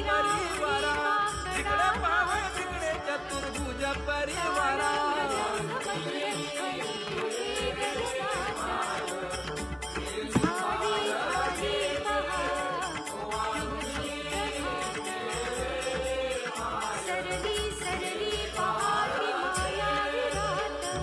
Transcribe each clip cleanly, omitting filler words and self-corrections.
परिवारा जिकडे पाहावे तिकडे चतुर्भुज परिवारा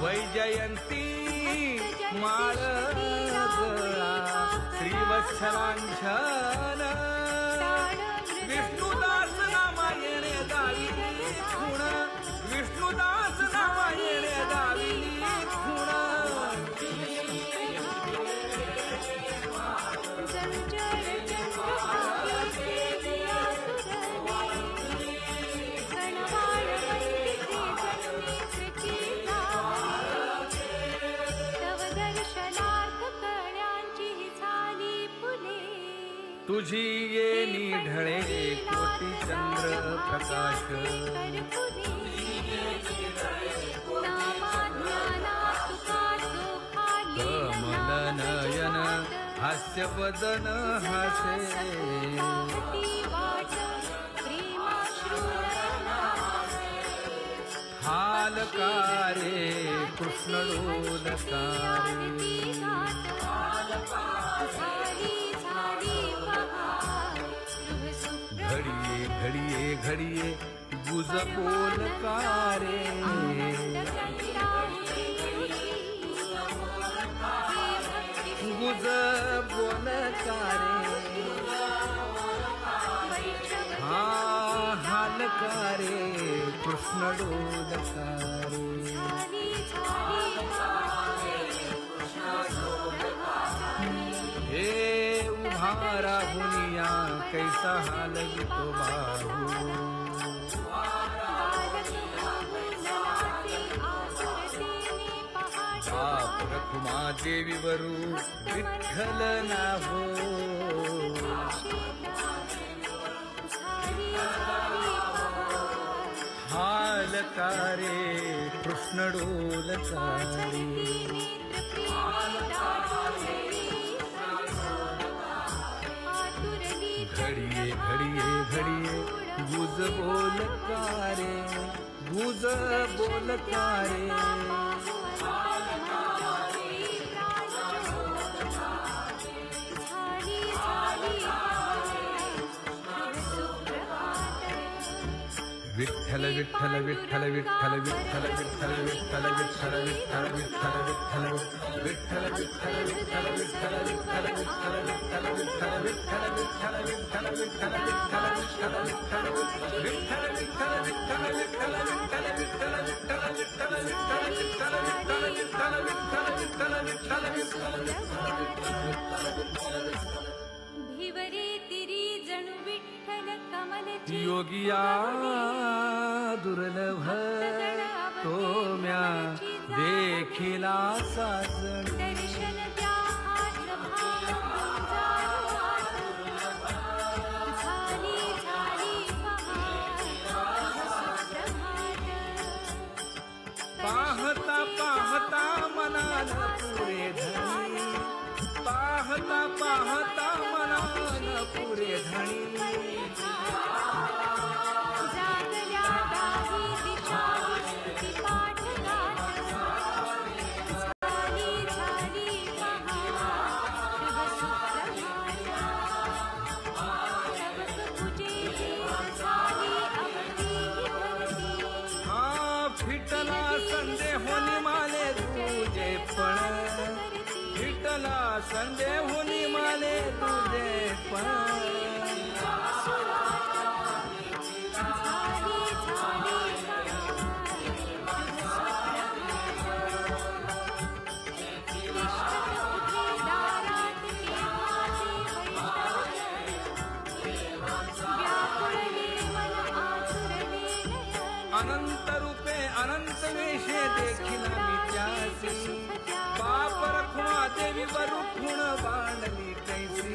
वैजयंती माळ गळा श्रीवत्सलांछन विष्णुदास नामायणे दाविली खुण विष्णुदास नामायणे दाविली खुण तुझी येणी ढळे कोटी चंद्र प्रकाश कमल नयन हास्य वदन हासे हालकारे कृष्ण डोलकारे घडिये घडिये घडिये गुज बोलकारे गुज बोलकारे हा हालकारे कृष्ण डोलकारे हे उभा राहुनिया कैसा हालवितो बाहू बाप रखुमा देवी वरू विठ्ठल नाहो हालकारे कृष्ण डोलकारे घडिये घडिये घडिये गुज बोलकारे गुज बोलकारे विठ्ठल विठ्ठल विठ्ठल विठ्ठल विठ्ठल विठ्ठल विठ्ठल विठ्ठल विठ्ठल विठ्ठल विठ्ठल विठ्ठल विठ्ठल विठ्ठल योगिया दुर्लभ तो म्या देखिला साजन दर्शन द्या झाली झाली पाहता पाहता मनान पुरे धणी पाहता पाहता मनान पुरे धणी फिटला संदेहोनी माले तुझे पण फिटला संदेहोनी माले तुझे पण अनंत रूपे अनंत वेशे देखिला मी त्यासी बाप रखुमा देवी वरू खुण बांधली कैसी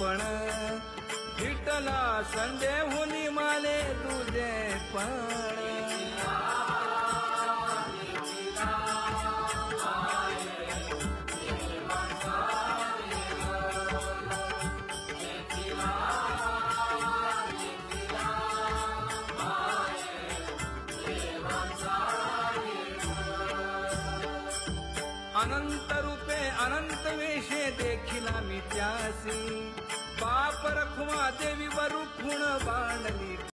पण विठ्ठला संदेहुनी माले तुझे पण अनंत रूपे अनंत वेशे देखिला मी त्यासी बाप रखुमा देवी वरुखुण बांधली